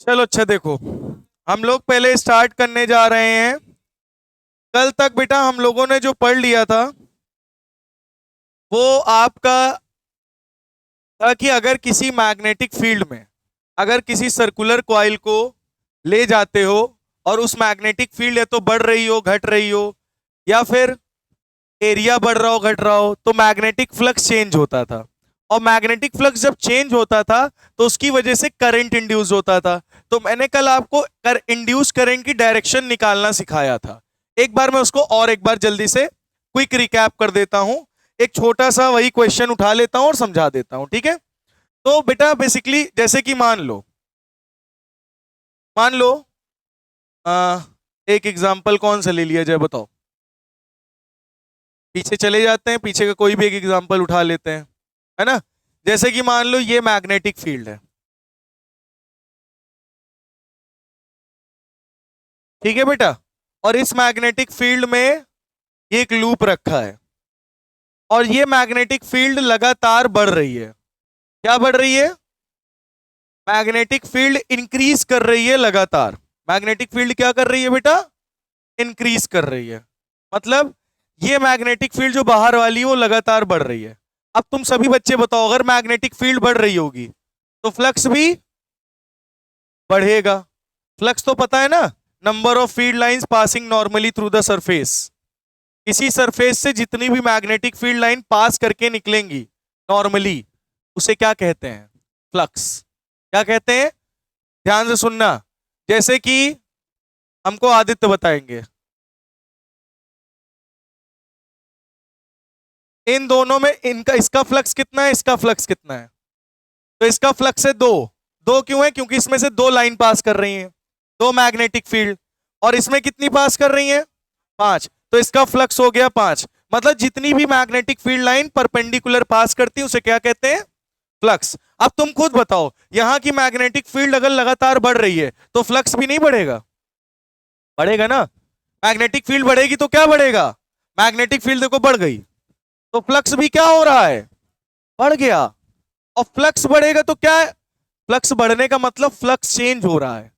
चलो अच्छा देखो, हम लोग पहले स्टार्ट करने जा रहे हैं। कल तक बेटा हम लोगों ने जो पढ़ लिया था वो आपका था कि अगर किसी मैग्नेटिक फील्ड में अगर किसी सर्कुलर कॉइल को ले जाते हो और उस मैग्नेटिक फील्ड या तो बढ़ रही हो घट रही हो या फिर एरिया बढ़ रहा हो घट रहा हो तो मैग्नेटिक फ्लक्स चेंज होता था। और मैग्नेटिक फ्लक्स जब चेंज होता था तो उसकी वजह से करंट इंड्यूस होता था। तो मैंने कल आपको इंड्यूस करंट की डायरेक्शन निकालना सिखाया था। एक बार मैं उसको और एक बार जल्दी से क्विक रिकैप कर देता हूं। एक छोटा सा वही क्वेश्चन उठा लेता हूं और समझा देता हूं, ठीक है। तो बेटा बेसिकली जैसे कि मान लो आ, एक एग्जाम्पल कौन सा ले लिया जाए बताओ। पीछे चले जाते हैं, पीछे का कोई भी एक एग्जाम्पल उठा लेते हैं, है ना। जैसे कि मान लो ये मैग्नेटिक फील्ड है, ठीक है बेटा। और इस मैग्नेटिक फील्ड में ये एक लूप रखा है और ये मैग्नेटिक फील्ड लगातार बढ़ रही है। क्या बढ़ रही है? मैग्नेटिक फील्ड इंक्रीज कर रही है लगातार। मैग्नेटिक फील्ड क्या कर रही है बेटा? इंक्रीज कर रही है। मतलब ये मैग्नेटिक फील्ड जो बाहर वाली है वो लगातार बढ़ रही है। अब तुम सभी बच्चे बताओ, अगर मैग्नेटिक फील्ड बढ़ रही होगी तो फ्लक्स भी बढ़ेगा। फ्लक्स तो पता है ना, number of field lines passing normally through the surface. किसी सरफेस से जितनी भी मैग्नेटिक फील्ड लाइन पास करके निकलेंगी नॉर्मली, उसे क्या कहते हैं? फ्लक्स। क्या कहते हैं? ध्यान से सुनना। जैसे कि हमको आदित्य बताएंगे, इन दोनों में इनका इसका फ्लक्स कितना है, इसका फ्लक्स कितना है? तो इसका फ्लक्स है दो। दो क्यों है? क्योंकि इसमें से दो लाइन पास कर रही हैं, दो मैग्नेटिक फील्ड। और इसमें कितनी पास कर रही हैं? पांच। तो इसका फ्लक्स हो गया पांच। मतलब जितनी भी मैग्नेटिक फील्ड लाइन परपेंडिकुलर पास करती है उसे क्या कहते हैं? फ्लक्स। अब तुम खुद बताओ, यहां की मैग्नेटिक फील्ड अगर लगातार बढ़ रही है तो फ्लक्स भी नहीं बढ़ेगा? बढ़ेगा ना। मैग्नेटिक फील्ड बढ़ेगी तो क्या बढ़ेगा? मैग्नेटिक फील्ड देखो बढ़ गई तो फ्लक्स भी क्या हो रहा है? बढ़ गया। और फ्लक्स बढ़ेगा तो क्या है? फ्लक्स बढ़ने का मतलब फ्लक्स चेंज हो रहा है।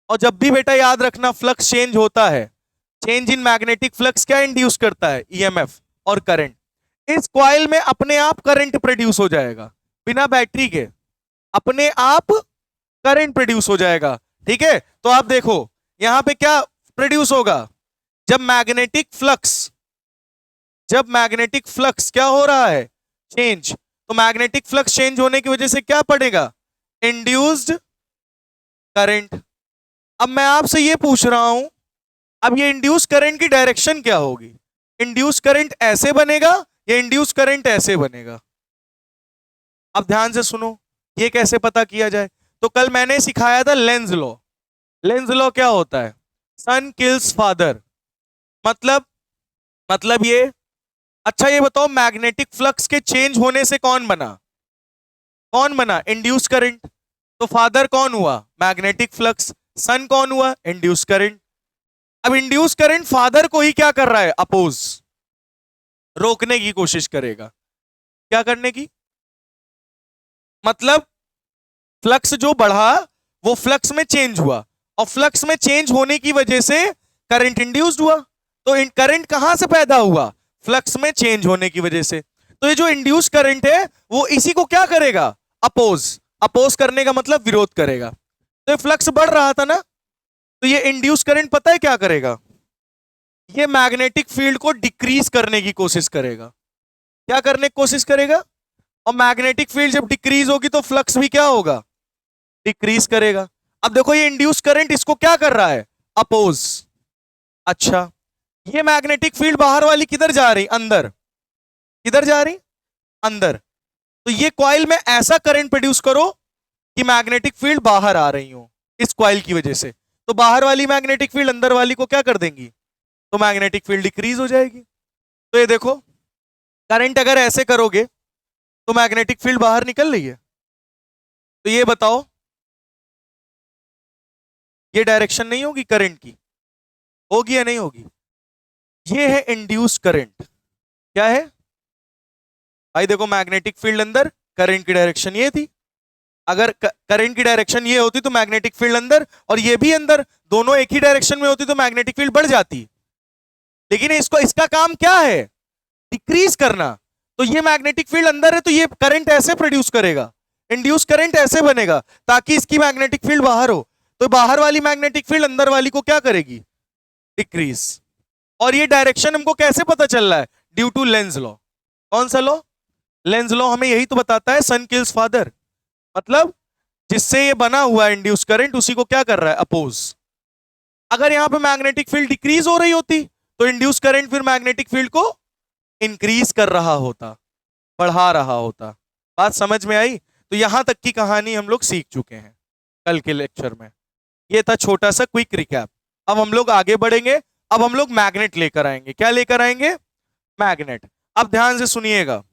और जब भी बेटा याद रखना फ्लक्स चेंज होता है, चेंज इन मैग्नेटिक फ्लक्स क्या इंड्यूस करता है? ईएमएफ और करंट। इस कॉइल में अपने आप करंट प्रोड्यूस हो जाएगा, बिना बैटरी के अपने आप करंट प्रोड्यूस हो जाएगा। ठीक है, तो आप देखो यहां पे क्या प्रोड्यूस होगा? जब मैग्नेटिक फ्लक्स जब मैग्नेटिक फ्लक्स क्या हो रहा है? चेंज। तो मैग्नेटिक फ्लक्स चेंज होने की वजह से क्या पड़ेगा? Induced current. अब मैं आपसे ये पूछ रहा हूं, अब ये इंड्यूस करंट की डायरेक्शन क्या होगी? इंड्यूस करंट ऐसे बनेगा या इंड्यूस करंट ऐसे बनेगा? अब ध्यान से सुनो, ये कैसे पता किया जाए। तो कल मैंने सिखाया था लेंज लॉ। लेंज लॉ क्या होता है? सन किल्स फादर। मतलब ये। अच्छा ये बताओ, मैग्नेटिक फ्लक्स के चेंज होने से कौन बना? कौन बना? Induce current. तो फादर कौन हुआ? Magnetic flux. सन कौन हुआ? Induce current. अब इंड्यूस करंट फादर को ही क्या कर रहा है? अपोज, रोकने की कोशिश करेगा। क्या करने की? मतलब फ्लक्स जो बढ़ा वो फ्लक्स में चेंज हुआ और फ्लक्स में चेंज होने की वजह से करंट इंड्यूस्ड हुआ। तो करंट कहां से पैदा हुआ? फ्लक्स में चेंज होने की वजह से। तो ये जो इंड्यूस करंट है वो इसी को क्या करेगा? अपोज। अपोज करने का मतलब विरोध करेगा। तो ये फ्लक्स बढ़ रहा था ना, तो ये इंड्यूस करंट पता है क्या करेगा? ये मैग्नेटिक फील्ड को डिक्रीज करने की कोशिश करेगा। क्या करने की कोशिश करेगा? और मैग्नेटिक फील्ड जब डिक्रीज होगी तो फ्लक्स भी क्या होगा? डिक्रीज करेगा। अब देखो ये इंड्यूस करंट इसको क्या कर रहा है? अपोज। अच्छा, ये मैग्नेटिक फील्ड बाहर वाली किधर जा रही? अंदर। किधर जा रही? अंदर। तो ये कॉइल में ऐसा करंट प्रोड्यूस करो कि मैग्नेटिक फील्ड बाहर आ रही हो इस कॉइल की वजह से। तो बाहर वाली मैग्नेटिक फील्ड अंदर वाली को क्या कर देंगी? तो मैग्नेटिक फील्ड डिक्रीज हो जाएगी। तो ये देखो, करंट अगर ऐसे करोगे तो मैग्नेटिक फील्ड बाहर निकल रही है। तो ये बताओ, ये डायरेक्शन नहीं होगी करंट की? होगी या नहीं होगी? ये है इंड्यूस करंट। क्या है भाई? देखो मैग्नेटिक फील्ड अंदर, करंट की डायरेक्शन ये थी। अगर करंट की डायरेक्शन ये होती तो मैग्नेटिक फील्ड अंदर और ये भी अंदर, दोनों एक ही डायरेक्शन में होती तो मैग्नेटिक फील्ड बढ़ जाती। लेकिन इसको, इसका काम क्या है? डिक्रीज करना। तो ये मैग्नेटिक फील्ड अंदर है तो ये करंट ऐसे प्रोड्यूस करेगा, इंड्यूस करंट ऐसे बनेगा ताकि इसकी मैग्नेटिक फील्ड बाहर हो। तो बाहर वाली मैग्नेटिक फील्ड अंदर वाली को क्या करेगी? डिक्रीज। और ये डायरेक्शन हमको कैसे पता चल रहा है? Due to Lenz law. कौन सा लॉ? लेंज लॉ हमें यही तो बताता है, सन किल्स फादर। मतलब जिससे ये बना हुआ है इंड्यूस करंट, उसी को क्या कर रहा है? अपोज। अगर यहां पे मैग्नेटिक फील्ड डिक्रीज हो रही होती तो इंड्यूस करंट फिर मैग्नेटिक फील्ड को इंक्रीज कर रहा होता, बढ़ा रहा होता। बात समझ में आई? तो यहां तक की कहानी हम लोग सीख चुके हैं कल के लेक्चर में। ये था छोटा सा क्विक रिकैप। अब हम लोग आगे बढ़ेंगे। अब हम लोग मैग्नेट लेकर आएंगे। क्या लेकर आएंगे? मैग्नेट। अब ध्यान से सुनिएगा,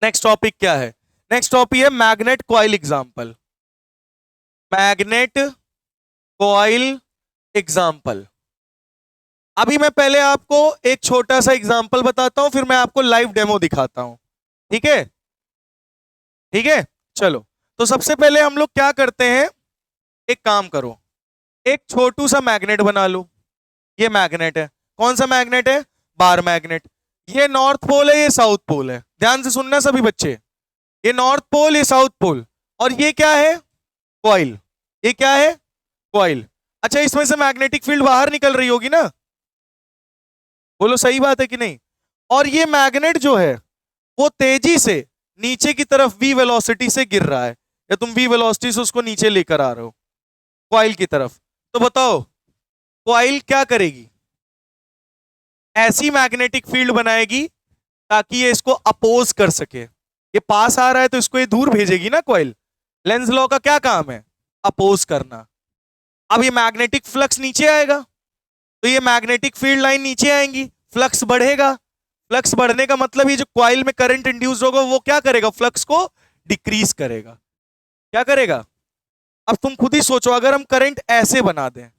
नेक्स्ट टॉपिक क्या है? नेक्स्ट टॉपिक है magnet coil example. Magnet coil example. अभी मैं पहले आपको एक छोटा सा एग्जांपल बताता हूं, फिर मैं आपको लाइव डेमो दिखाता हूं। ठीक है? ठीक है, चलो। तो सबसे पहले हम लोग क्या करते हैं, एक काम करो, एक छोटू सा मैग्नेट बना लो। ये मैग्नेट है। कौन सा मैग्नेट है? Bar magnet. ये नॉर्थ पोल है, ये साउथ पोल है। ध्यान से सुनना सभी बच्चे, ये नॉर्थ पोल, ये साउथ पोल। और ये क्या है? कॉइल। ये क्या है? कॉइल। अच्छा, इसमें से मैग्नेटिक फील्ड बाहर निकल रही होगी ना? बोलो सही बात है कि नहीं? और ये मैग्नेट जो है वो तेजी से नीचे की तरफ v वेलोसिटी से गिर रहा है, या तुम v वेलोसिटी से उसको नीचे लेकर आ रहे हो कॉइल की तरफ। तो बताओ कॉइल क्या करेगी? ऐसी मैग्नेटिक फील्ड बनाएगी ताकि ये इसको अपोज कर सके। ये पास आ रहा है तो इसको ये दूर भेजेगी ना कॉइल। लेंज लॉ का क्या काम है? अपोज करना। अब ये मैग्नेटिक फ्लक्स नीचे आएगा तो ये मैग्नेटिक फील्ड लाइन नीचे आएंगी, फ्लक्स बढ़ेगा। फ्लक्स बढ़ने का मतलब ये जो कॉइल में करंट इंड्यूस होगा वो क्या करेगा? फ्लक्स को डिक्रीज करेगा। क्या करेगा? अब तुम खुद ही सोचो, अगर हम करंट ऐसे बना दें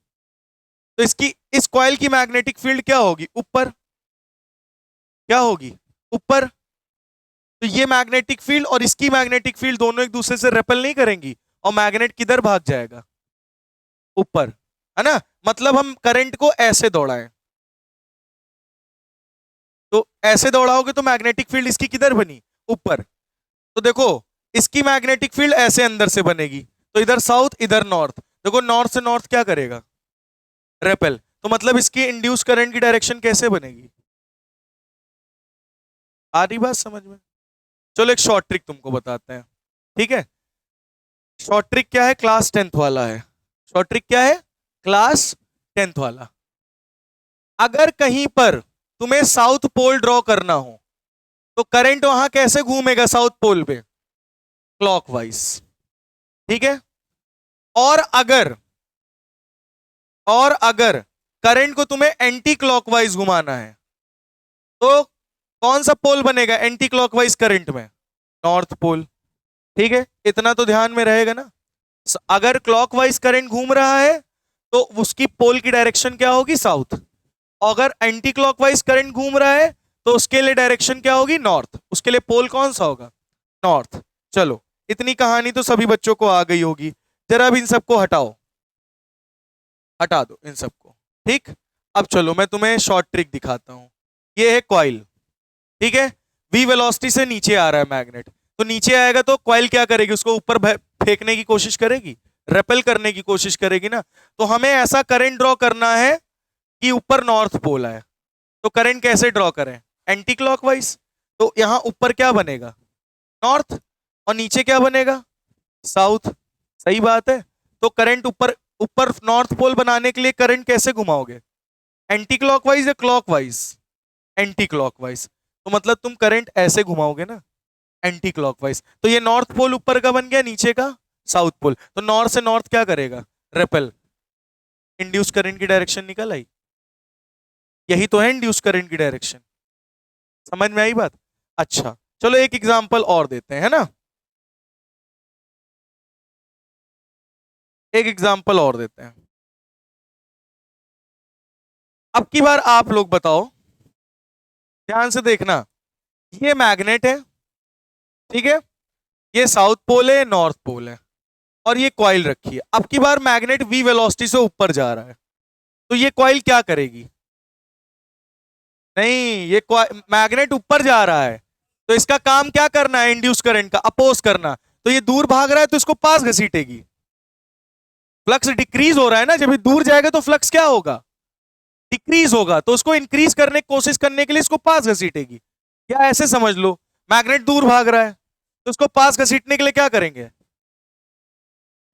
तो इसकी, इस कॉइल की मैग्नेटिक फील्ड क्या होगी? ऊपर। क्या होगी? ऊपर। तो ये मैग्नेटिक फील्ड और इसकी मैग्नेटिक फील्ड दोनों एक दूसरे से रेपल नहीं करेंगी और मैग्नेट किधर भाग जाएगा? ऊपर, है ना? मतलब हम करंट को ऐसे दौड़ाएं तो ऐसे दौड़ाओगे तो मैग्नेटिक फील्ड इसकी किधर बनी? ऊपर। तो देखो इसकी मैग्नेटिक फील्ड ऐसे अंदर से बनेगी, तो इधर साउथ इधर नॉर्थ। देखो नॉर्थ से नॉर्थ क्या करेगा? रेपेल। तो मतलब इसकी इंड्यूस करंट की डायरेक्शन कैसे बनेगी? आ रही बात समझ में? चलो एक शॉर्ट ट्रिक तुमको बताते हैं। ठीक है? शॉर्ट ट्रिक क्या है? क्लास 10th वाला है। शॉर्ट ट्रिक क्या है? क्लास 10th वाला। अगर कहीं पर तुम्हें साउथ पोल ड्रॉ करना हो तो करंट वहां कैसे घूमेगा? साउथ पोल पे क्लॉकवाइज। ठीक है? और अगर करंट को तुम्हें एंटी क्लॉकवाइज घुमाना है तो कौन सा पोल बनेगा एंटी क्लॉकवाइज करंट में? North pole. ठीक है, इतना तो ध्यान में रहेगा ना। अगर क्लॉकवाइज करंट घूम रहा है तो उसकी पोल की डायरेक्शन क्या होगी? साउथ। अगर एंटी क्लॉकवाइज करंट घूम रहा है तो उसके लिए डायरेक्शन क्या होगी? नॉर्थ। उसके लिए पोल कौन सा होगा? नॉर्थ। चलो, इतनी कहानी तो सभी बच्चों को आ गई होगी। जरा अब इन सबको हटाओ, हटा दो इन सबको। ठीक, अब चलो मैं तुम्हें शॉर्ट ट्रिक दिखाता हूं। ये है कॉइल। ठीक है? v वेलोसिटी से नीचे आ रहा है मैग्नेट, तो नीचे आएगा तो कॉइल क्या करेगी? उसको ऊपर फेंकने की कोशिश करेगी, रेपेल करने की कोशिश करेगी ना। तो हमें ऐसा करंट ड्रॉ करना है कि ऊपर नॉर्थ पोल है। तो करंट कैसे ड्रॉ करें? Anti clockwise. तो यहां ऊपर क्या बनेगा? नॉर्थ। और नीचे क्या बनेगा? साउथ। सही बात है। तो करंट ऊपर, ऊपर नॉर्थ पोल बनाने के लिए करंट कैसे घुमाओगे? एंटी क्लॉकवाइज या क्लॉकवाइज? Anti clockwise. तो मतलब तुम करंट ऐसे घुमाओगे ना, एंटी क्लॉकवाइज। तो ये नॉर्थ पोल ऊपर का बन गया, नीचे का साउथ पोल। तो नॉर्थ से नॉर्थ क्या करेगा? रेपेल। इंड्यूस करंट की डायरेक्शन निकल आई। यही तो है इंड्यूस करंट की डायरेक्शन। समझ में आई बात? अच्छा, चलो एक एग्जांपल और देते हैं, है ना? एक एग्जांपल और देते हैं। अब की बार आप लोग बताओ, ध्यान से देखना। ये मैग्नेट है, ठीक है? ये साउथ पोल है, नॉर्थ पोल है, और ये कॉइल रखी है। अब की बार मैग्नेट v वेलोसिटी से ऊपर जा रहा है, तो ये कॉइल क्या करेगी? नहीं, ये मैग्नेट ऊपर जा रहा है, तो इसका काम क्या करना है? इंड्यूस करंट का अपोज करना। तो ये दूर भाग रहा है तो इसको पास घसीटेगी। फ्लक्स डिक्रीज हो रहा है ना, जब ये दूर जाएगा तो फ्लक्स क्या होगा? डिक्रीज होगा। तो उसको इंक्रीज करने की कोशिश करने के लिए इसको पास घसीटेगी। या ऐसे समझ लो, मैग्नेट दूर भाग रहा है तो उसको पास घसीटने के लिए क्या करेंगे?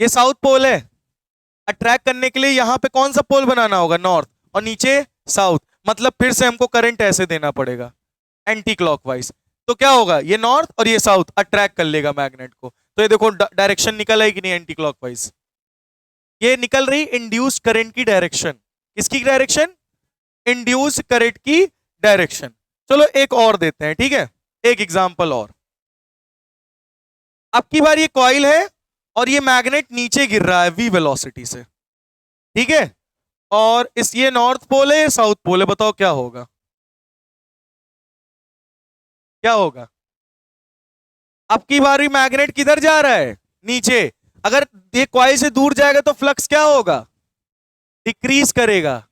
ये साउथ पोल है, अट्रैक्ट करने के लिए यहां पे कौन सा पोल बनाना होगा? नॉर्थ, और नीचे साउथ। मतलब फिर से हमको करंट ऐसे देना पड़ेगा, एंटी क्लॉकवाइज। तो क्या होगा? ये नॉर्थ और ये साउथ अट्रैक्ट कर लेगा मैग्नेट को। तो ये देखो डायरेक्शन निकल है कि नहीं एंटी क्लॉकवाइज? ये निकल रही इंड्यूस करंट की डायरेक्शन। किसकी डायरेक्शन? इंड्यूस करंट की डायरेक्शन। चलो एक और देते हैं, ठीक है, एक एग्जांपल और। अब की बार ये कॉइल है और ये मैग्नेट नीचे गिर रहा है v वेलोसिटी से, ठीक है, और इस ये नॉर्थ पोल है, ये साउथ पोल है। बताओ क्या होगा? क्या होगा? अब की बार भी मैग्नेट किधर जा रहा है? नीचे। अगर ये कॉइल से दूर जाएगा तो फ्लक्स क्या होगा? डिक्रीज करेगा।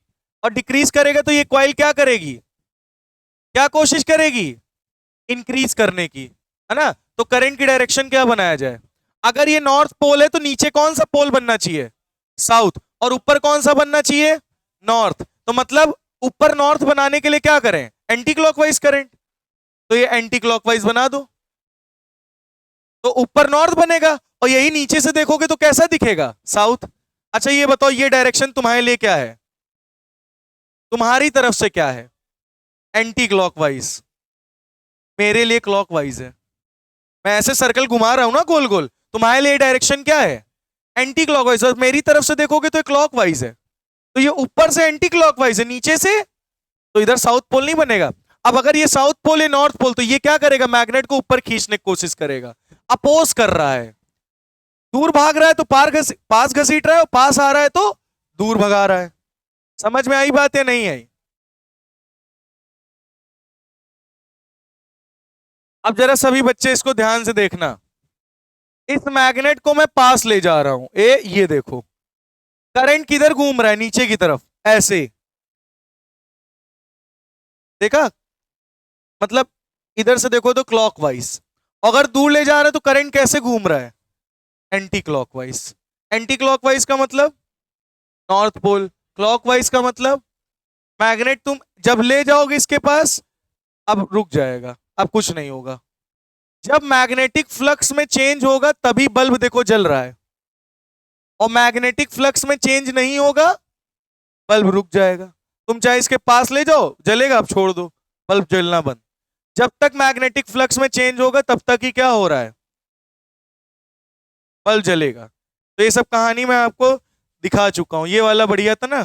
और डिक्रीज करेगा तो ये कॉइल क्या करेगी? क्या कोशिश करेगी? इंक्रीज करने की, है ना? तो करंट की डायरेक्शन क्या बनाया जाए? अगर ये नॉर्थ पोल है तो नीचे कौन सा पोल बनना चाहिए? साउथ। और ऊपर कौन सा बनना चाहिए? नॉर्थ। तो मतलब ऊपर नॉर्थ बनाने के लिए क्या करें? Anti clockwise current. तो ये एंटी क्लॉकवाइज बना दो, तो ऊपर नॉर्थ बनेगा, और यही नीचे से देखोगे तो कैसा दिखेगा? साउथ। अच्छा ये बताओ, ये डायरेक्शन तुम्हारे लिए क्या है? तुम्हारी तरफ से क्या है? Anti clockwise. मेरे लिए क्लॉकवाइज है। मैं ऐसे सर्कल घुमा रहा हूं ना गोल गोल, तुम्हारे लिए डायरेक्शन क्या है? Anti clockwise. और मेरी तरफ से देखोगे तो क्लॉकवाइज है। तो ये ऊपर से एंटी क्लॉकवाइज है, नीचे से तो इधर साउथ पोल नहीं बनेगा। अब अगर ये साउथ पोल है, नॉर्थ पोल, तो ये क्या करेगा? मैग्नेट को ऊपर खींचने की कोशिश करेगा, अपोज कर रहा है। दूर भाग रहा है तो पास घसीट रहा है, और पास आ रहा है तो दूर भगा रहा है। समझ में आई बात या नहीं आई? अब जरा सभी बच्चे इसको ध्यान से देखना। इस मैग्नेट को मैं पास ले जा रहा हूं, ये देखो करंट किधर घूम रहा है? नीचे की तरफ, ऐसे। देखा? मतलब इधर से देखो तो क्लॉकवाइज। अगर दूर ले जा रहा है तो करंट कैसे घूम रहा है? Anti clockwise. एंटी क्लॉकवाइज का मतलब नॉर्थ पोल, क्लॉकवाइज का मतलब मैग्नेट तुम जब ले जाओगे इसके पास, अब रुक जाएगा, अब कुछ नहीं होगा। जब मैग्नेटिक फ्लक्स में चेंज होगा तभी बल्ब देखो जल रहा है, और मैग्नेटिक फ्लक्स में चेंज नहीं होगा, बल्ब रुक जाएगा। तुम चाहे इसके पास ले जाओ, जलेगा, अब छोड़ दो, बल्ब जलना बंद। जब तक मैग्नेटिक फ्लक्स में चेंज होगा तब तक ही क्या हो रहा है? बल्ब जलेगा। तो ये सब कहानी मैं आपको दिखा चुका हूं, ये वाला बढ़िया था ना?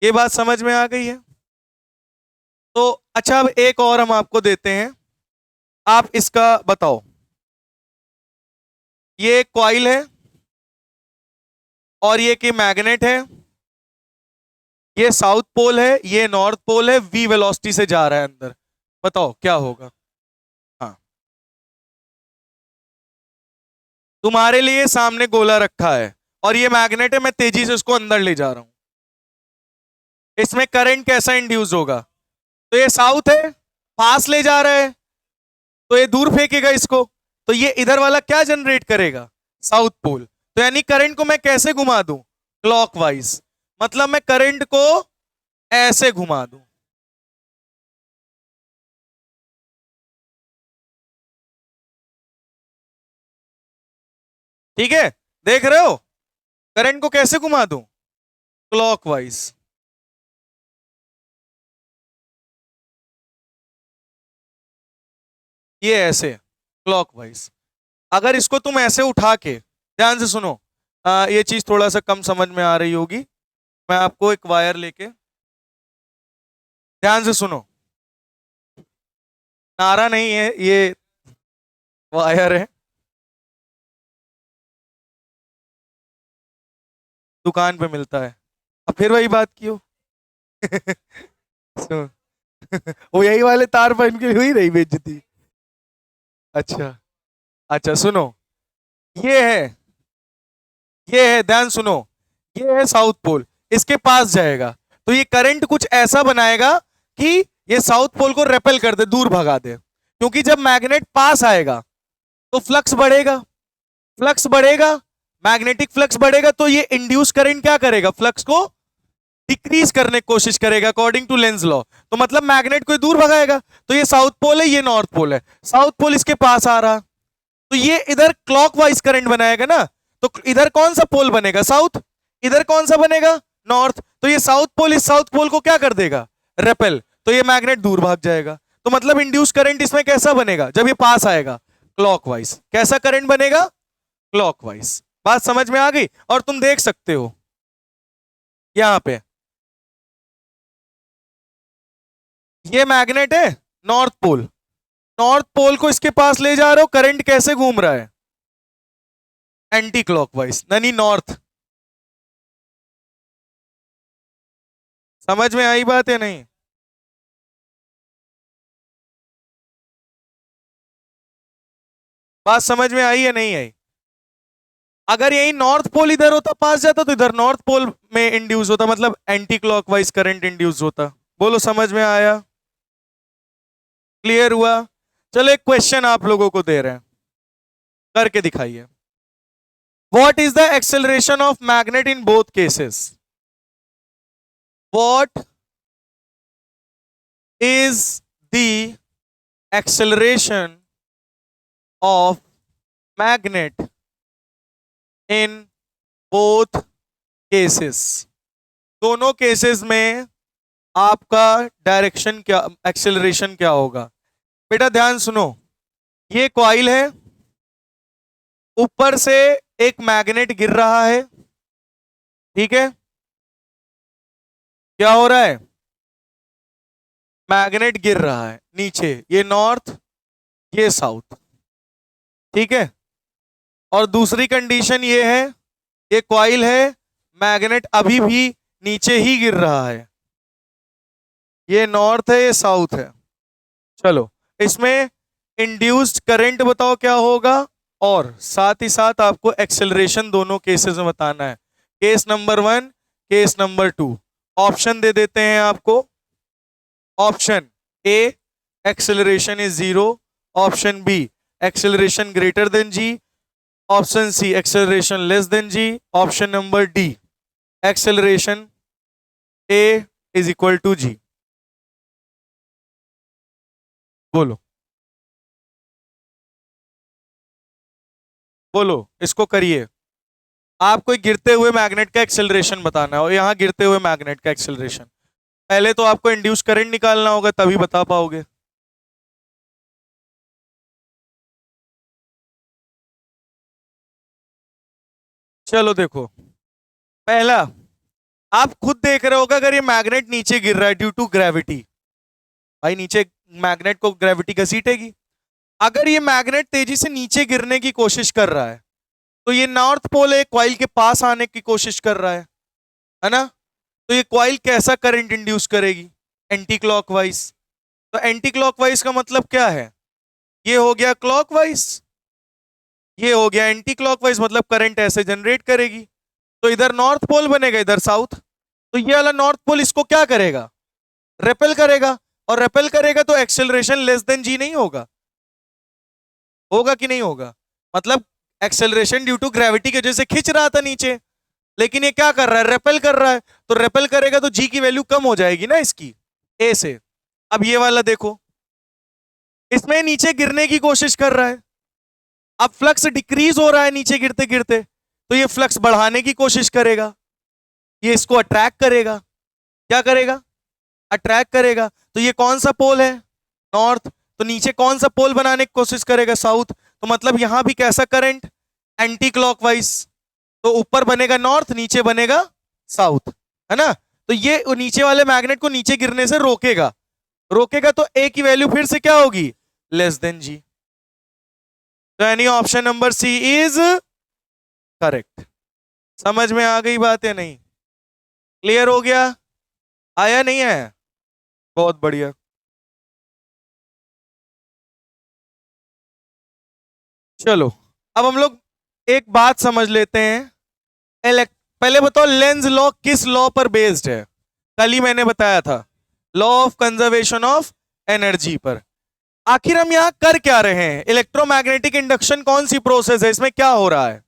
ये बात समझ में आ गई है? तो अच्छा, अब एक और हम आपको देते हैं, आप इसका बताओ। ये कॉइल है और ये की मैग्नेट है, ये साउथ पोल है, ये नॉर्थ पोल है, v वेलोसिटी से जा रहा है अंदर। बताओ क्या होगा? हाँ, तुम्हारे लिए सामने गोला रखा है और ये मैग्नेट है, मैं तेजी से उसको अंदर ले जा रहा हूं। इसमें करंट कैसा इंड्यूस होगा? तो ये साउथ है, पास ले जा रहा है, तो ये दूर फेंकेगा इसको, तो ये इधर वाला क्या जनरेट करेगा? South pole. तो यानी करंट को मैं कैसे घुमा दूं? क्लॉकवाइज। मतलब मैं करंट को ऐसे घुमा दूं, ठीक है? देख रहे हो करंट को कैसे घुमा दूं? क्लॉकवाइज। ये ऐसे क्लॉकवाइज। अगर इसको तुम ऐसे उठा के, ध्यान से सुनो, ये चीज थोड़ा सा कम समझ में आ रही होगी। मैं आपको एक वायर लेके, ध्यान से सुनो, नारा नहीं है ये, वायर है, दुकान पे मिलता है। अब फिर वही बात क्यों? सुन, वो यही वाले तार पहन के हुई रही बेइज्जती। अच्छा। अच्छा सुनो, ये है, ये है, ध्यान सुनो, ये है साउथ पोल, इसके पास जाएगा तो ये करंट कुछ ऐसा बनाएगा कि ये साउथ पोल को रेपेल कर दे, दूर भगा दे, क्योंकि जब मैग्नेट पास आएगा तो फ्लक्स बढ़ेगा, फ्लक्स बढ़ेगा, मैग्नेटिक फ्लक्स बढ़ेगा, तो ये इंड्यूस करंट क्या करेगा, फ्लक्स को डिक्रीज करने की कोशिश करेगा अकॉर्डिंग टू लेंज लॉ, तो मतलब मैग्नेट को दूर भगाएगा। तो ये साउथ पोल है, ये नॉर्थ पोल है, साउथ पोल इसके पास आ रहा, तो ये इधर क्लॉकवाइज करंट बनाएगा ना, तो इधर कौन सा पोल बनेगा, साउथ, इधर कौन सा बनेगा, नॉर्थ, तो ये साउथ पोल इस साउथ पोल को क्या कर देगा, रेपेल, तो ये मैग्नेट दूर भाग जाएगा। तो मतलब इंड्यूस करंट इसमें कैसा बनेगा, जब ये पास आएगा क्लॉकवाइज, कैसा करंट बनेगा, क्लॉकवाइज। बात समझ में आ गई? और तुम देख सकते हो यहां पे ये मैग्नेट है, नॉर्थ पोल, नॉर्थ पोल को इसके पास ले जा रहे हो, करंट कैसे घूम रहा है, एंटी क्लॉकवाइज, यानी नॉर्थ। समझ में आई बात या नहीं? बात समझ में आई या नहीं आई? अगर यही नॉर्थ पोल इधर होता, पास जाता, तो इधर नॉर्थ पोल में इंड्यूस होता, मतलब एंटी क्लॉकवाइज करंट इंड्यूस होता। बोलो समझ में आया, क्लियर हुआ? चलो एक क्वेश्चन आप लोगों को दे रहे हैं, करके दिखाइए। What is the acceleration of magnet in both cases? What is the acceleration of magnet in both cases? दोनों केसेस में आपका डायरेक्शन क्या, एक्सेलरेशन क्या होगा? बेटा ध्यान सुनो, ये कॉइल है, ऊपर से एक मैग्नेट गिर रहा है, ठीक है, क्या हो रहा है, मैग्नेट गिर रहा है नीचे, ये नॉर्थ, ये साउथ, ठीक है। और दूसरी कंडीशन ये है, ये कॉइल है, मैग्नेट अभी भी नीचे ही गिर रहा है, ये नॉर्थ है, ये साउथ है। चलो इसमें इंड्यूस्ड करंट बताओ क्या होगा, और साथ ही साथ आपको एक्सेलरेशन दोनों केसेस में बताना है, case number 1, case number 2। Option दे देते हैं आपको। Option A, acceleration is 0, option B, acceleration greater than G, option C, acceleration less than G, option number D, acceleration A is equal to G. बोलो, बोलो, इसको करिए। आपको एक गिरते हुए मैग्नेट का एक्सेलरेशन बताना है, और यहां गिरते हुए मैग्नेट का एक्सेलरेशन, पहले तो आपको इंड्यूस करंट निकालना होगा, तभी बता पाओगे। चलो देखो, पहला, आप खुद देख रहे होगा, अगर ये मैग्नेट नीचे गिर रहा है ड्यू टू ग्रेविटी, भाई नीचे मैग्नेट को ग्रेविटी घसीटेगी, अगर ये मैग्नेट तेजी से नीचे गिरने की कोशिश कर रहा है, तो ये नॉर्थ पोल एक कॉइल के पास आने की कोशिश कर रहा है ना, तो ये कॉइल कैसा करंट इंड्यूस करेगी, एंटी क्लॉकवाइज। तो एंटी क्लॉकवाइज का मतलब क्या है, ये हो गया क्लॉकवाइज, ये हो गया एंटी क्लॉकवाइज, मतलब करंट ऐसे जनरेट करेगी, तो इधर नॉर्थ पोल बनेगा, इधर साउथ, तो ये वाला नॉर्थ पोल इसको क्या करेगा, रेपेल करेगा, और रेपेल करेगा तो एक्सेलरेशन लेस देन जी नहीं होगा, होगा कि नहीं होगा, मतलब एक्सेलरेशन ड्यू टू ग्रेविटी की वजह से खींच रहा था नीचे, लेकिन ये क्या कर रहा है, रेपेल कर रहा है, तो रेपेल करेगा तो जी की वैल्यू कम हो जाएगी ना इसकी, ए से। अब ये वाला देखो, इसमें नीचे गिरने की कोशिश कर रहा है, अब फ्लक्स डिक्रीज हो रहा है नीचे गिरते गिरते, तो ये फ्लक्स बढ़ाने की कोशिश करेगा, ये इसको अट्रैक्ट करेगा, क्या करेगा, अट्रैक्ट करेगा, तो ये कौन सा पोल है, नॉर्थ, तो नीचे कौन सा पोल बनाने की कोशिश करेगा, साउथ, तो मतलब यहां भी कैसा करंट, एंटी क्लॉकवाइज, तो ऊपर बनेगा नॉर्थ, नीचे बनेगा साउथ, है ना, तो ये नीचे वाले मैग्नेट को नीचे गिरने से रोकेगा, रोकेगा तो ए की वैल्यू फिर से क्या होगी, लेस देन जी, तो यानी option number C is correct. समझ में आ गई बात या नहीं, क्लियर हो गया, आया नहीं है, बहुत बढ़िया। चलो अब हम लोग एक बात समझ लेते हैं। पहले बताओ लेंज लॉ किस लॉ पर बेस्ड है? कल ही मैंने बताया था, law of conservation of energy पर। आखिर हम यहां कर क्या रहे हैं? इलेक्ट्रोमैग्नेटिक इंडक्शन कौन सी प्रोसेस है, इसमें क्या हो रहा है?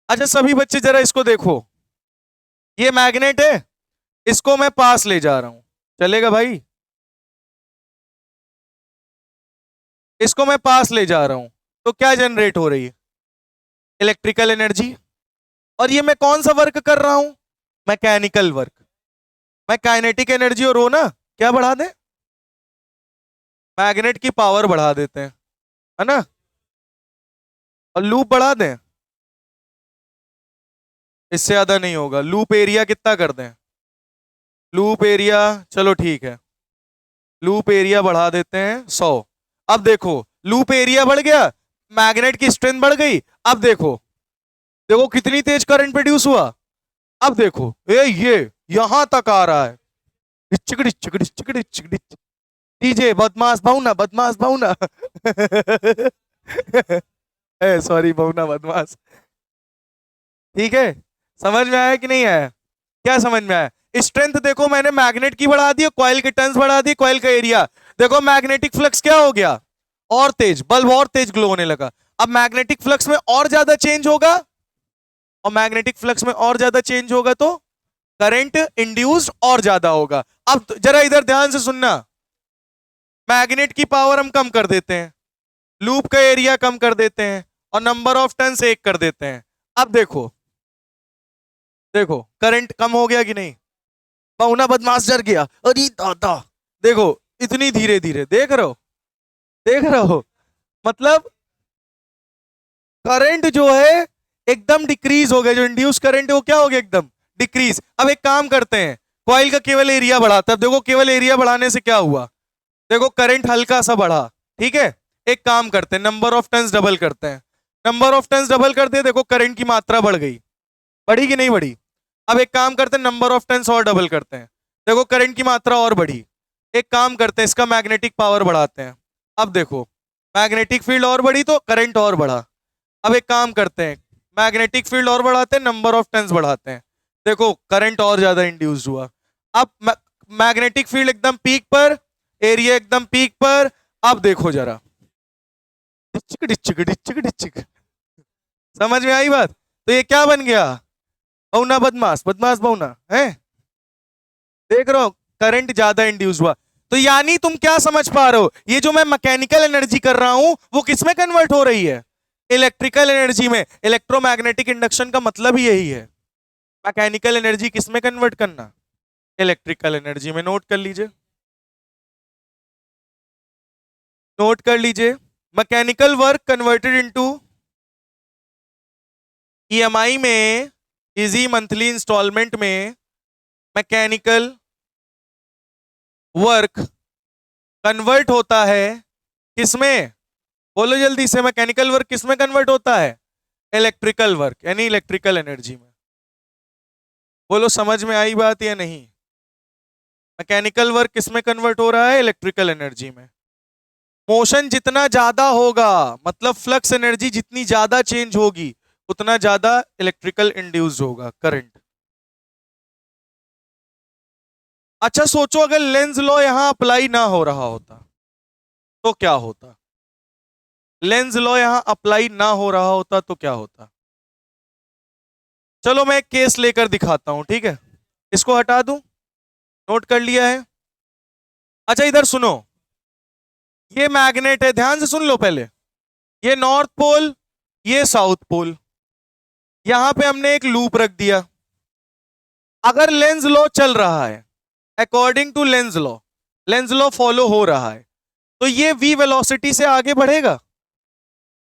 अच्छा सभी बच्चे जरा इसको देखो, ये मैग्नेट है, इसको मैं पास ले जा रहा हूं, चलेगा भाई? इसको मैं पास ले जा रहा हूं तो क्या जनरेट हो रही है? Electrical energy. और ये मैं कौन सा वर्क कर रहा हूं? Mechanical work. मैं काइनेटिक एनर्जी और वो ना क्या बढ़ा दें, मैग्नेट की पावर बढ़ा देते हैं, है ना? और लूप बढ़ा दें, इससे ज्यादा नहीं होगा। लूप एरिया कितना कर दें? लूप एरिया, चलो ठीक है, लूप एरिया बढ़ा देते हैं 100। अब देखो लूप एरिया बढ़ गया, मैग्नेट की स्ट्रेंथ बढ़ गई। अब देखो, देखो कितनी तेज करंट प्रोड्यूस हुआ। अब देखो ये यहां तक आ रहा है, चिकड़ी चिकड़ी चिकड़ी चिकड़ी। डीजे बदमाश भावना, बदमाश भावना सॉरी भावना बदमाश। ठीक है, समझ में आया कि नहीं आया? क्या समझ में आया? स्ट्रेंथ देखो मैंने मैग्नेट की बढ़ा दी, कॉइल के टर्न्स बढ़ा दी, कॉइल का एरिया देखो, मैग्नेटिक फ्लक्स क्या हो गया? और तेज, बल्ब और तेज ग्लो होने लगा। अब मैग्नेटिक फ्लक्स में और ज्यादा चेंज होगा, और मैग्नेटिक फ्लक्स में और ज्यादा चेंज होगा तो करंट इंड्यूस्ड और ज्यादा होगा। अब जरा इधर ध्यान से सुनना, मैग्नेट की पावर हम कम कर देते हैं, लूप का एरिया कम कर देते हैं, और नंबर ऑफ टर्न्स 1 कर देते हैं। अब देखो, देखो करंट कम हो गया कि नहीं? पहुना बदमाश डर गया, अरे दादा। देखो इतनी धीरे धीरे, देख रहे हो, देख रहे हो? मतलब करंट जो है एकदम डिक्रीज हो गया, जो इंड्यूस करंट है वो क्या हो गया? एकदम डिक्रीज। अब एक काम करते हैं, कॉइल का केवल एरिया बढ़ाता है। देखो केवल एरिया बढ़ाने से क्या हुआ? देखो करंट हल्का सा बढ़ा, ठीक है? एक काम करते हैं, नंबर ऑफ टर्न्स डबल करते हैं। नंबर ऑफ टर्न्स डबल करते हैं, देखो करंट की मात्रा बढ़ गई, बढ़ी कि नहीं बढ़ी? अब एक काम करते हैं, नंबर ऑफ टर्न्स और डबल करते हैं, देखो करंट की मात्रा और बढ़ी। एक काम करते हैं, इसका मैग्नेटिक पावर बढ़ाते हैं। अब देखो मैग्नेटिक फील्ड और बढ़ी तो करंट और बढ़ा। अब एक काम करते हैं, मैग्नेटिक फील्ड और बढ़ाते हैं, नंबर ऑफ टर्न्स बढ़ाते हैं, देखो करंट और ज्यादा इंड्यूस हुआ। अब मैग्नेटिक फील्ड एकदम पीक पर, एरिया एकदम पीक पर। अब देखो जरा, डिचिक डिचिक डिचिक डिचिक। समझ में आई बात? तो ये क्या बन गया? बौना बदमाश, बदमाश बौना है। देख रहे हो, करंट ज्यादा इंड्यूस हुआ। तो यानी तुम क्या समझ पा रहे हो, ये जो मैं मैकेनिकल एनर्जी कर रहा हूं वो किसमें कन्वर्ट हो रही है? इलेक्ट्रिकल एनर्जी में। इलेक्ट्रोमैग्नेटिक इंडक्शन का मतलब ही यही है, मैकेनिकल एनर्जी किसमें कन्वर्ट करना? इलेक्ट्रिकल एनर्जी में। नोट कर लीजिए, नोट कर लीजिए। Mechanical work converted into EMI में, इजी मंथली इंस्टॉलमेंट में, मैकेनिकल वर्क कन्वर्ट होता है किसमें? बोलो जल्दी से, मैकेनिकल वर्क किसमें कन्वर्ट होता है? इलेक्ट्रिकल वर्क, यानी इलेक्ट्रिकल एनर्जी में। बोलो समझ में आई बात या नहीं? मैकेनिकल वर्क किसमें कन्वर्ट हो रहा है? इलेक्ट्रिकल एनर्जी में। मोशन जितना ज्यादा होगा, मतलब फ्लक्स एनर्जी जितनी ज्यादा चेंज होगी, उतना ज्यादा इलेक्ट्रिकल इंड्यूस होगा करंट। अच्छा सोचो अगर लेंज लॉ यहां अप्लाई ना हो रहा होता तो क्या होता? लेंज लॉ यहां अप्लाई ना हो रहा होता तो क्या होता? चलो मैं एक केस लेकर दिखाता हूं, ठीक है? इसको हटा दूं, नोट कर लिया है? अच्छा इधर सुनो, ये मैग्नेट है, ध्यान से सुन लो पहले। ये नॉर्थ पोल, ये साउथ पोल, यहां पे हमने एक लूप रख दिया। अगर लेंज लॉ चल रहा है, according to Lenz law, Lenz law follow हो रहा है, तो ये v वेलोसिटी से आगे बढ़ेगा।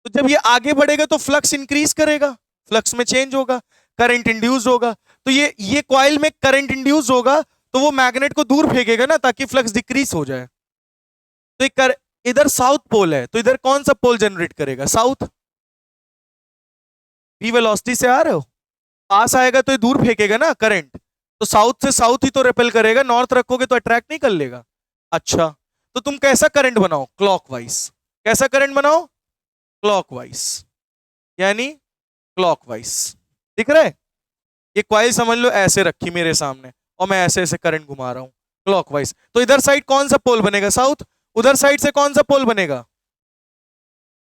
तो जब ये आगे बढ़ेगा तो फ्लक्स इंक्रीज करेगा, फ्लक्स में चेंज होगा, करंट इंड्यूस होगा। तो ये कॉइल में करंट इंड्यूस होगा तो वो मैग्नेट को दूर फेंकेगा ना, ताकि फ्लक्स डिक्रीज हो जाए। तो इधर साउथ पोल है, तो इधर कौन सा पोल जनरेट करेगा? साउथ। v वेलोसिटी से आ रहे हो, पास आएगा तो ये दूर फेंकेगा ना करंट, तो साउथ से साउथ ही तो रिपेल करेगा, नॉर्थ रखोगे तो अट्रैक्ट नहीं कर लेगा। अच्छा तो तुम कैसा करंट बनाओ? क्लॉकवाइज। कैसा करंट बनाओ? क्लॉकवाइज, यानी क्लॉकवाइज। दिख रहा है? ये कॉइल समझ लो ऐसे रखी मेरे सामने और मैं ऐसे ऐसे करंट घुमा रहा हूं क्लॉकवाइज। तो इधर साइड कौन सा पोल बनेगा? साउथ। उधर साइड से कौन सा पोल बनेगा?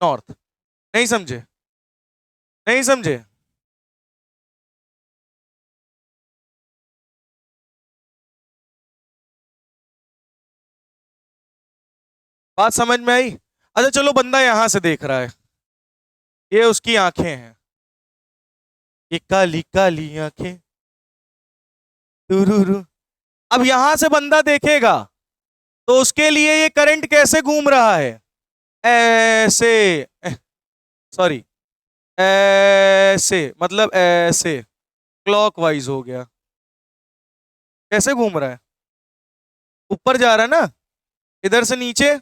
नॉर्थ। नहीं समझे? नहीं समझे? बात समझ में आई? अच्छा चलो, बंदा यहां से देख रहा है, ये उसकी आंखें हैं, ये काली काली आंखें टुरुरु। अब यहां से बंदा देखेगा तो उसके लिए ये करंट कैसे घूम रहा है? ऐसे, सॉरी, ऐसे, मतलब ऐसे, क्लॉकवाइज हो गया। कैसे घूम रहा है? ऊपर जा रहा है ना, इधर से नीचे,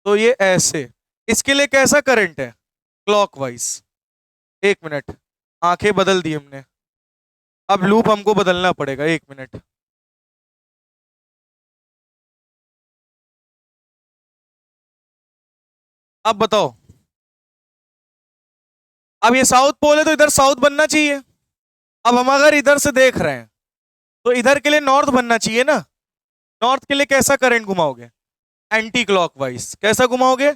तो ये ऐसे। इसके लिए कैसा करंट है? क्लॉकवाइज। एक मिनट, आंखें बदल दी हमने, अब लूप हमको बदलना पड़ेगा, एक मिनट। अब बताओ, अब ये साउथ पोल है तो इधर साउथ बनना चाहिए। अब हम अगर इधर से देख रहे हैं तो इधर के लिए नॉर्थ बनना चाहिए ना। नॉर्थ के लिए कैसा करंट घुमाओगे? Anti clockwise. कैसा घुमाओगे?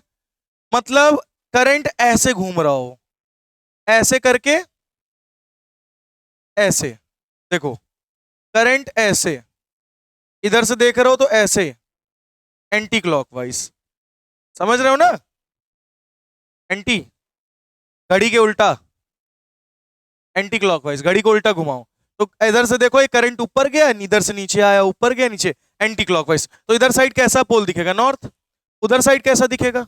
मतलब करंट ऐसे घूम रहा हो, ऐसे करके, ऐसे। देखो, करंट ऐसे, इधर से देख रहे हो तो ऐसे, एंटी क्लॉकवाइज। समझ रहे हो ना? एंटी, घड़ी के उल्टा, एंटी क्लॉकवाइज, घड़ी को उल्टा घुमाओ। तो इधर से देखो, ये करंट ऊपर गया, इधर से नीचे आया, ऊपर गया नीचे, एंटी क्लॉकवाइज। तो इधर साइड कैसा पोल दिखेगा? नॉर्थ। उधर साइड कैसा दिखेगा?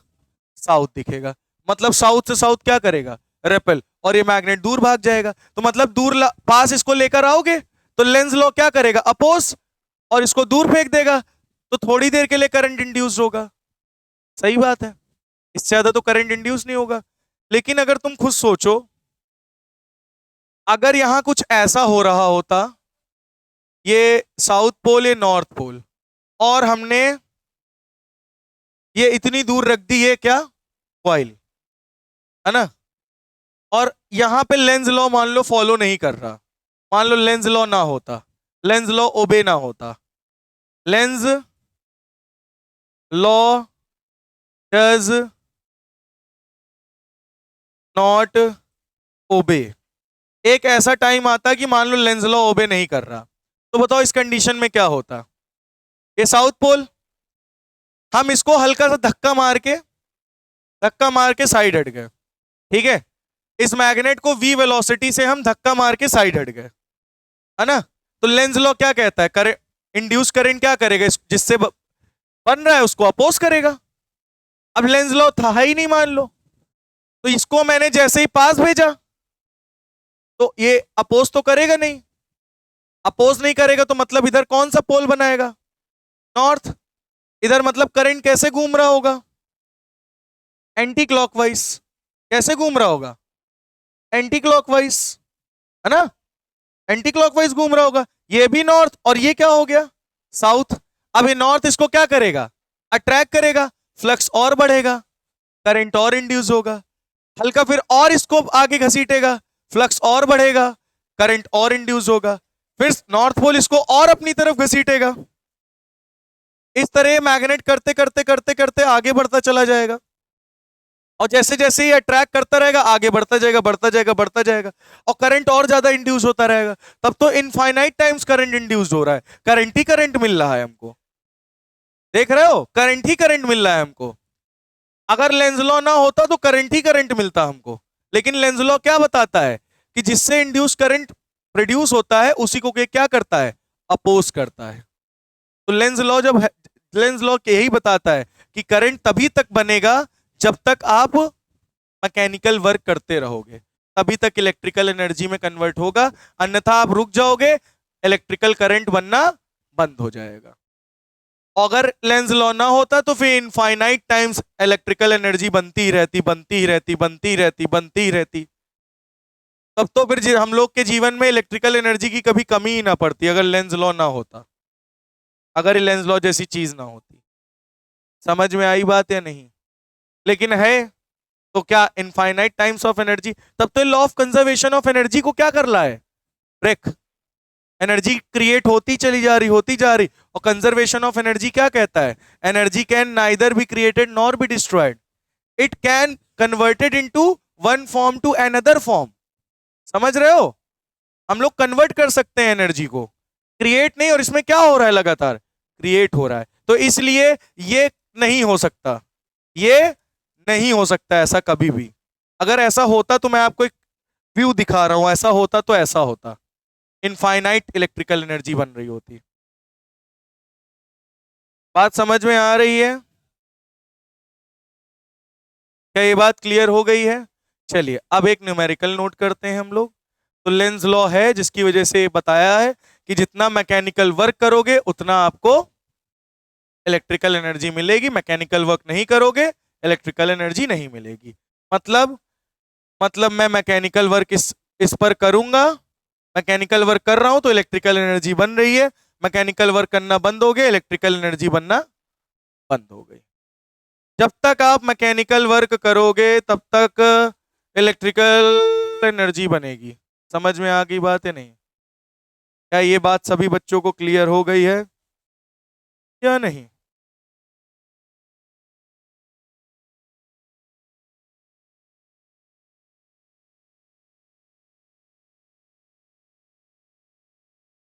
साउथ दिखेगा। मतलब साउथ से साउथ क्या करेगा? रेपेल, और ये मैग्नेट दूर भाग जाएगा। तो मतलब दूर पास इसको लेकर आओगे तो लेंस लॉ क्या करेगा? अपोज, और इसको दूर फेंक देगा, तो थोड़ी देर के लिए करंट इंड्यूस होगा। सही बात है, इससे ज्यादा तो करंट इंड्यूस नहीं होगा। लेकिन अगर तुम खुद सोचो, अगर यहां कुछ ऐसा हो रहा होता, ये साउथ पोल, ये नॉर्थ पोल, और हमने ये इतनी दूर रख दी, ये क्या? कॉइल, है ना? और यहां पे लेंस लॉ मान लो फॉलो नहीं कर रहा, मान लो लेंस लॉ ना होता, लेंस लॉ ओबे ना होता, Lenz law does not obey. एक ऐसा टाइम आता कि मान लो लेंस लॉ ओबे नहीं कर रहा, तो बताओ इस कंडीशन में क्या होता? ये साउथ पोल, हम इसको हल्का सा धक्का मार के साइड हट गए, ठीक है? इस मैग्नेट को वी वेलोसिटी से हम धक्का मार के साइड हट गए, है ना? तो लेंस लॉ क्या कहता है? करंट, इंड्यूस करंट क्या करेगा? जिससे बन रहा है उसको अपोज करेगा। अब लेंस लॉ था ही नहीं मान लो, तो इसको मैंने जैसे ही पास भेजा तो ये अपोज तो करेगा नहीं। अपोज नहीं करेगा तो मतलब इधर कौन सा पोल बनाएगा? नॉर्थ। इधर मतलब करंट कैसे घूम रहा होगा? Anti clockwise. कैसे घूम रहा होगा? एंटी क्लॉकवाइज, है ना? एंटी क्लॉकवाइज घूम रहा होगा। ये भी नॉर्थ और ये क्या हो गया? साउथ। अब ये नॉर्थ इसको क्या करेगा? अट्रैक्ट करेगा, फ्लक्स और बढ़ेगा, करंट और इंड्यूस होगा। हल्का फिर और इसको आगे घसीटेगा, फ्लक्स और बढ़ेगा, करंट और इंड्यूस होगा। फिर नॉर्थ पोल इसको और अपनी तरफ घसीटेगा। इस तरह मैग्नेट करते करते करते करते आगे बढ़ता चला जाएगा, और जैसे जैसे ये अट्रैक्ट करता रहेगा आगे बढ़ता जाएगा, बढ़ता जाएगा, बढ़ता जाएगा, और करंट और ज्यादा इंड्यूस होता रहेगा। तब तो इनफाइनाइट टाइम्स करंट इंड्यूस हो रहा है, करंट ही करंट मिल रहा है हमको। देख रहे हो? करंट ही करंट मिल रहा है हमको। अगर लेंस लॉ ना होता तो करंट ही करंट मिलता हमको। लेकिन लेंस लॉ क्या बताता है? कि जिससे इंड्यूस करंट प्रोड्यूस होता है उसी को क्या करता है? अपोज करता है। तो लेंस लॉ जब लेंस लॉ यही बताता है कि करंट तभी तक बनेगा जब तक आप मैकेनिकल वर्क करते रहोगे, तभी तक इलेक्ट्रिकल एनर्जी में कन्वर्ट होगा, अन्यथा आप रुक जाओगे, इलेक्ट्रिकल करंट बनना बंद हो जाएगा। अगर लेंस लॉ ना होता तो फिर इनफाइनाइट टाइम्स इलेक्ट्रिकल एनर्जी बनती ही रहती, बनती ही रहती, बनती ही रहती, बनती ही रहती। तब तो फिर हम लोग के जीवन में इलेक्ट्रिकल एनर्जी की कभी कमी ही ना पड़ती, अगर लेंस लॉ ना होता, अगर लेंस लॉ जैसी चीज ना होती। समझ में आई बात या नहीं? लेकिन है तो क्या इनफाइनाइट टाइम्स ऑफ एनर्जी, तब तो law of conservation of energy को क्या कर रहा है, ब्रेक। एनर्जी क्रिएट होती जा रही, और कंजर्वेशन ऑफ एनर्जी क्या कहता है, energy can neither be created nor be destroyed, it can converted into one form to another form. समझ रहे हो, हम लोग कन्वर्ट कर सकते हैं एनर्जी को, क्रिएट नहीं। और इसमें क्या हो रहा है, लगातार क्रिएट हो रहा है, तो इसलिए ये नहीं हो सकता, ये नहीं हो सकता ऐसा कभी भी। अगर ऐसा होता तो मैं आपको एक व्यू दिखा रहा हूं, ऐसा होता तो ऐसा होता, इनफाइनाइट इलेक्ट्रिकल एनर्जी बन रही होती। बात समझ में आ रही है, क्या ये बात क्लियर हो गई है? चलिए अब एक न्यूमेरिकल नोट करते हैं हम लोग। तो लेंज लॉ है जिसकी वजह से बताया है कि जितना मैकेनिकल वर्क करोगे उतना आपको इलेक्ट्रिकल एनर्जी मिलेगी, मैकेनिकल वर्क नहीं करोगे इलेक्ट्रिकल एनर्जी नहीं मिलेगी। मतलब मैं मैकेनिकल वर्क इस पर करूंगा, मैकेनिकल वर्क कर रहा हूं तो इलेक्ट्रिकल एनर्जी बन रही है, मैकेनिकल वर्क करना बंद हो गया, इलेक्ट्रिकल एनर्जी बनना बंद हो गई। जब तक आप मैकेनिकल वर्क करोगे तब तक इलेक्ट्रिकल एनर्जी बनेगी। समझ में आ गई बात है नहीं? क्या ये बात सभी बच्चों को क्लियर हो गई है या नहीं?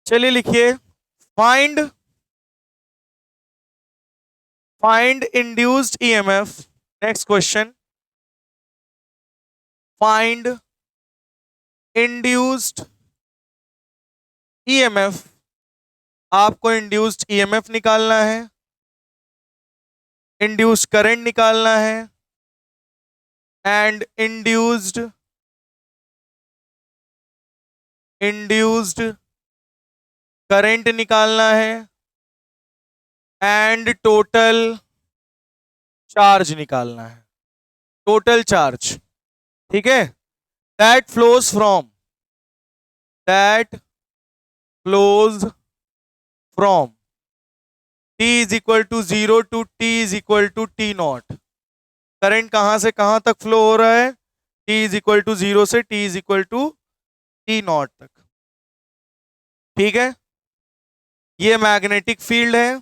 चलिए लिखिए, find induced EMF। Next question, find induced EMF। आपको इंड्यूस्ड EMF निकालना है, इंड्यूस्ड करंट निकालना है, एंड इंड्यूस्ड करंट निकालना है, एंड टोटल चार्ज निकालना है, टोटल चार्ज। ठीक है, that flows from t is equal to 0 to t is equal to t not. Current कहां से कहां तक फ्लो हो रहा है, t इज इक्वल टू 0 से t is equal to t not तक। ठीक है, ये मैग्नेटिक फील्ड है,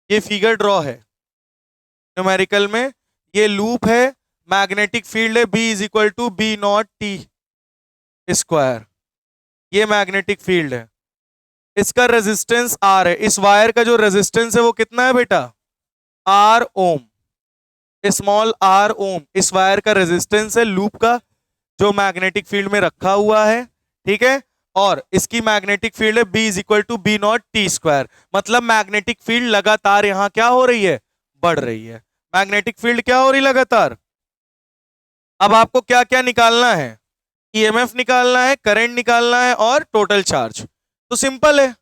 ये फिगर ड्रॉ है न्यूमेरिकल में, ये लूप है, मैग्नेटिक फील्ड है B is equal to B not T square, ये मैग्नेटिक फील्ड है। इसका रेजिस्टेंस R है, इस वायर का जो रेजिस्टेंस है वो कितना है बेटा, R ओम, स्मॉल r ओम इस वायर का रेजिस्टेंस है लूप का जो मैग्नेटिक फील्ड में रखा हुआ है। ठीक है, और इसकी मैग्नेटिक फील्ड है B is equal to B not T square, मतलब मैग्नेटिक फील्ड लगातार यहां क्या हो रही है, बढ़ रही है। मैग्नेटिक फील्ड क्या हो रही लगातार। अब आपको क्या क्या निकालना है, ईएमएफ निकालना है, करंट निकालना है और टोटल चार्ज। तो सिंपल है,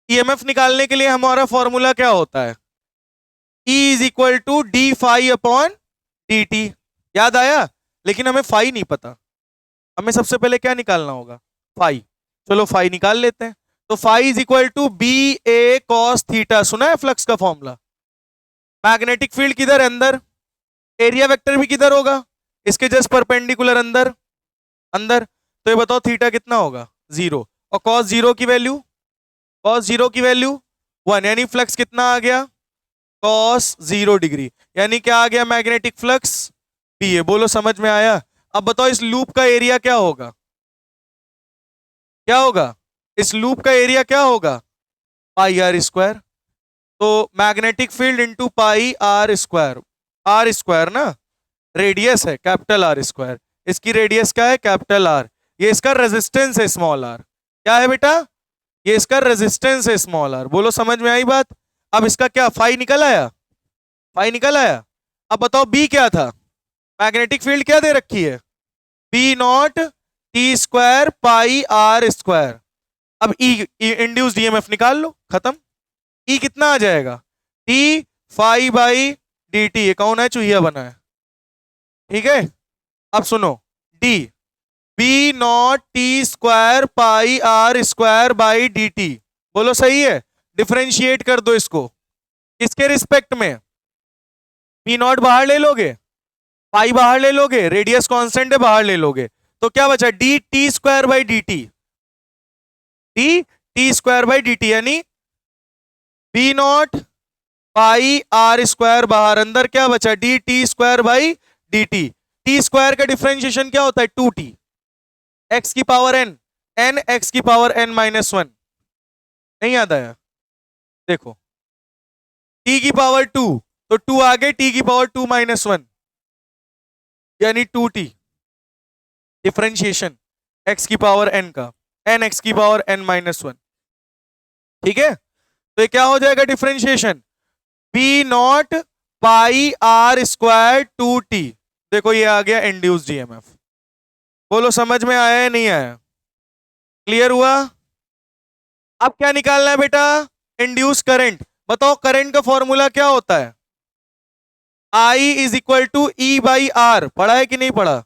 ईएमएफ निकालने के लिए हमारा फॉर्मूला क्या होता है, E is equal to D phi upon D T. याद आया, लेकिन हमें फाई नहीं पता, हमें सबसे पहले क्या निकालना होगा, फाई। चलो फाई निकाल लेते हैं। तो phi is equal to B A cos theta, सुना है फ्लक्स का फॉर्मूला। मैग्नेटिक फील्ड किधर है, अंदर, एरिया वेक्टर भी किधर होगा, इसके जस्ट परपेंडिकुलर अंदर अंदर। तो ये बताओ थीटा कितना होगा, 0, और कॉस 0 की वैल्यू, कॉस 0 की वैल्यू 1, यानी फ्लक्स कितना आ गया, कॉस 0 डिग्री, यानी क्या आ गया, मैग्नेटिक फ्लक्स बी है। बोलो समझ में आया। अब बताओ इस लूप का एरिया क्या होगा, क्या होगा, इस लूप का एरिया क्या होगा, पाई आर स्क्वायर। तो magnetic field into pi are square ना, रेडियस है कैपिटल आर स्क्वायर, इसकी रेडियस क्या है, कैपिटल आर, ये इसका रेजिस्टेंस है स्मॉल आर। क्या है बेटा, ये इसका रेजिस्टेंस है स्मॉल आर। बोलो समझ में आई बात। अब इसका क्या फाई निकल आया, फाई निकल आया। अब बताओ बी क्या था, मैग्नेटिक फील्ड क्या दे रखी है, B not T square pi are square. अब ई इंड्यूस्ड ईएमएफ निकाल लो, खत्म। ई कितना आ जाएगा, T phi by D T. ये कौन है, चूहिया बना है। ठीक है, अब सुनो, D B not T square pi are square by D T. बोलो सही है, डिफरेंशिएट कर दो इसको, किसके रिस्पेक्ट में, पी नॉट बाहर ले लोगे, पाई बाहर ले लोगे, रेडियस कांस्टेंट है, बाहर ले लोगे, तो क्या बचा, D T square by D T, D T square by D T, यानी B not pi are square, बाहर अंदर क्या बचा, D T square by D T. T square का डिफरेंशिएशन क्या होता है, 2t, एक्स की पावर एन, एन एक्स की पावर एन माइनस वन। नहीं याद आया, देखो t की पावर 2, तो 2 आगे, t की पावर 2 माइनस वन, यानी 2t, डिफरेंशिएशन x की पावर n का, n x की पावर n माइनस वन। ठीक है, तो ये क्या हो जाएगा differentiation, B not pi are square 2t। देखो ये आ गया इंड्यूस्ड ईएमएफ। बोलो समझ में आया या नहीं आया, क्लियर हुआ। अब क्या निकालना है बेटा, इंड्यूस करंट। बताओ करंट का फॉर्मूला क्या होता है, I is equal to E by R, पढ़ा है कि नहीं पढ़ा,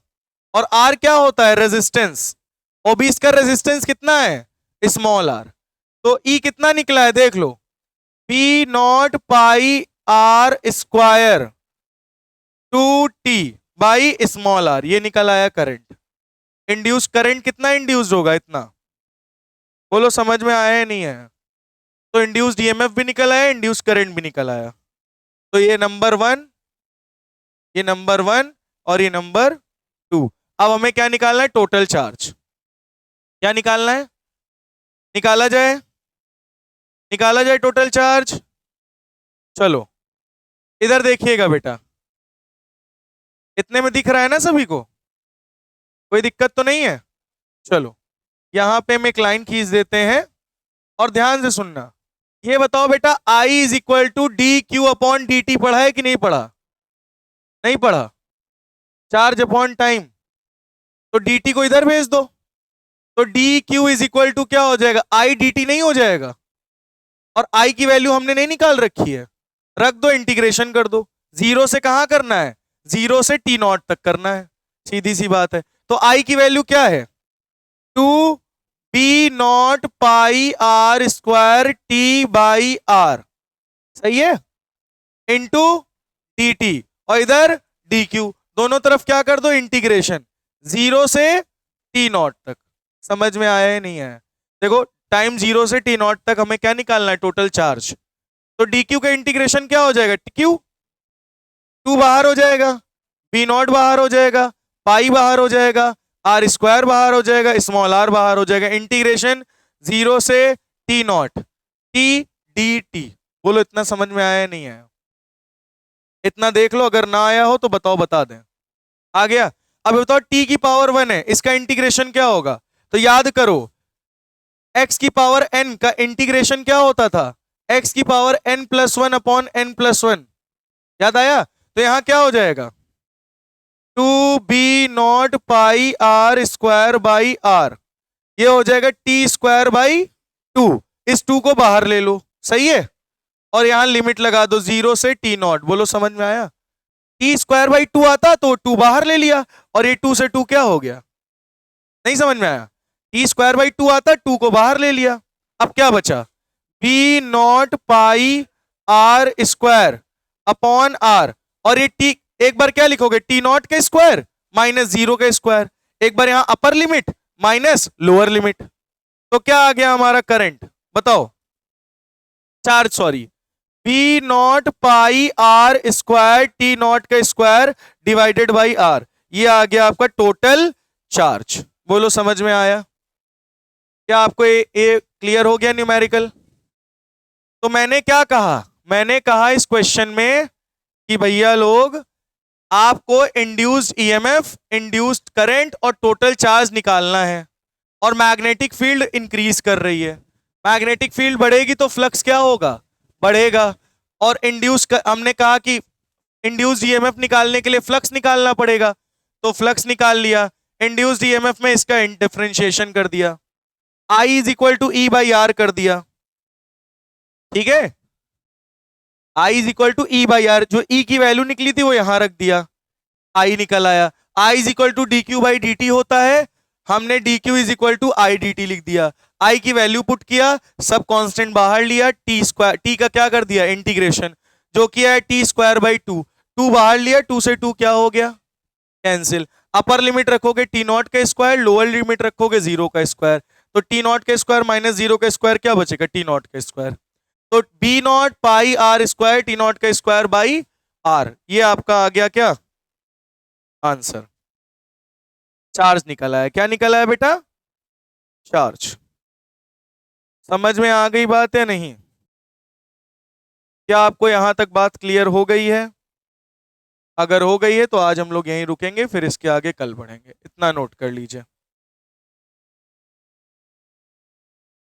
और R क्या होता है, रेजिस्टेंस, और भी इसका रेजिस्टेंस कितना है, स्मॉल r, तो E कितना निकला है देख लो, P not pi are square 2t by small r, ये निकल आया करंट। इंड्यूस करंट कितना इंड्यूस होगा, इतना। बोलो समझ में आया या नहीं आया, तो इंड्यूस्ड ईएमएफ भी निकल आया, इंड्यूस करंट भी निकल आया। तो ये नंबर 1, ये नंबर 1 और ये नंबर 2। अब हमें क्या निकालना है, टोटल चार्ज। क्या निकालना है, निकाला जाए, निकाला जाए टोटल चार्ज। चलो इधर देखिएगा बेटा, इतने में दिख रहा है ना सभी को, कोई दिक्कत तो नहीं है। चलो यहां पे हम एक लाइन खींच देते हैं और ध्यान से सुनना। ये बताओ बेटा, I is equal to D Q upon D T, पढ़ा है कि नहीं पढ़ा, नहीं पढ़ा, चार्ज अपॉन टाइम, तो डी टी को इधर भेज दो, तो D Q is equal to क्या हो जाएगा, आई डी टी नहीं हो जाएगा, और आई की वैल्यू हमने नहीं निकाल रखी है, रख दो, इंटीग्रेशन कर दो। जीरो से कहां करना है, जीरो से टी नॉट तक करना है, सीधी सी बात है। तो आई की वैल्यू क्या है, 2 B not pi are square T by R, सही है, इंटू डी टी, और इधर डी क्यू, दोनों तरफ क्या कर दो, इंटीग्रेशन, जीरो से टी नॉट तक। समझ में आया या नहीं आया, देखो टाइम जीरो से टी नॉट तक हमें क्या निकालना है, टोटल चार्ज। तो डी क्यू का इंटीग्रेशन क्या हो जाएगा, क्यू, 2 बाहर हो जाएगा, बी नॉट बाहर हो जाएगा, पाई बाहर हो जाएगा, आर स्क्वायर बाहर हो जाएगा, स्मॉल आर बाहर हो जाएगा, इंटीग्रेशन जीरो से T not, T D T. बोलो इतना समझ में आया नहीं आया, इतना देख लो, अगर ना आया हो तो बताओ, बता दें। आ गया। अब बताओ t की पावर 1 है, इसका इंटीग्रेशन क्या होगा, तो याद करो x की पावर n का इंटीग्रेशन क्या होता था, x की power n plus 1 upon n plus 1, याद आया। तो यहां क्या हो जाएगा, 2 B not pi are square by are, ये हो जाएगा टी स्क्वायर बाई 2, इस 2 को बाहर ले लो, सही है, और यहां लिमिट लगा दो जीरो से टी नॉट। बोलो समझ में आया, टी स्क्वायर बाई 2 आता तो 2 बाहर ले लिया, और ये 2 से 2 क्या हो गया, नहीं समझ में आया, टी स्क्वायर बाई 2 आता, 2 को बाहर ले लिया, अब क्या बचा, B not pi are square upon R, और ये टी, एक बार क्या लिखोगे, टी नॉट का स्क्वायर माइनस जीरो का स्क्वायर, एक बार यहां upper limit minus lower limit, तो क्या आ गया हमारा करंट, बताओ, charge, sorry, B not pi are square T not का स्क्वायर डिवाइडेड बाई आर, ये आ गया आपका टोटल चार्ज। बोलो समझ में आया, क्या आपको ये क्लियर हो गया न्यूमेरिकल। तो मैंने क्या कहा, मैंने कहा इस क्वेश्चन में कि भैया लोग आपको इंड्यूस्ड ईएमएफ, इंड्यूस्ड करंट और टोटल चार्ज निकालना है, और मैग्नेटिक फील्ड इंक्रीज कर रही है, मैग्नेटिक फील्ड बढ़ेगी तो फ्लक्स क्या होगा, बढ़ेगा, और इंड्यूस हमने कहा कि इंड्यूस्ड ईएमएफ निकालने के लिए फ्लक्स निकालना पड़ेगा, तो फ्लक्स निकाल लिया, इंड्यूस्ड ईएमएफ में इसका डिफरेंशिएशन कर दिया, I is equal to E by R कर दिया, ठीक है, I is equal to E by R, जो E की वैल्यू निकली थी वो यहां रख दिया, I निकल आया, I is equal to D Q by D T होता है, हमने D Q is equal to I D T लिख दिया, I की वैल्यू पुट किया, सब कांस्टेंट बाहर लिया, टी स्क्वायर, टी का क्या कर दिया, इंटीग्रेशन, जो किया है टी स्क्वायर बाई 2, 2 बाहर लिया, 2 से 2 क्या हो गया, कैंसिल। अपर लिमिट रखोगे टी नॉट का स्क्वायर, लोअर लिमिट रखोगे 0 का स्क्वायर, तो टी नॉट का स्क्वायर माइनस 0 का स्क्वायर क्या बचेगा, टी नॉट का स्क्वायर। तो B not pi are square T not का स्क्वायर बाई आर, ये आपका आ गया क्या आंसर। चार्ज निकला है, क्या निकला है बेटा, चार्ज। समझ में आ गई बात है नहीं? क्या आपको यहां तक बात क्लियर हो गई है? अगर हो गई है तो आज हम लोग यहीं रुकेंगे, फिर इसके आगे कल बढ़ेंगे, इतना नोट कर लीजिए।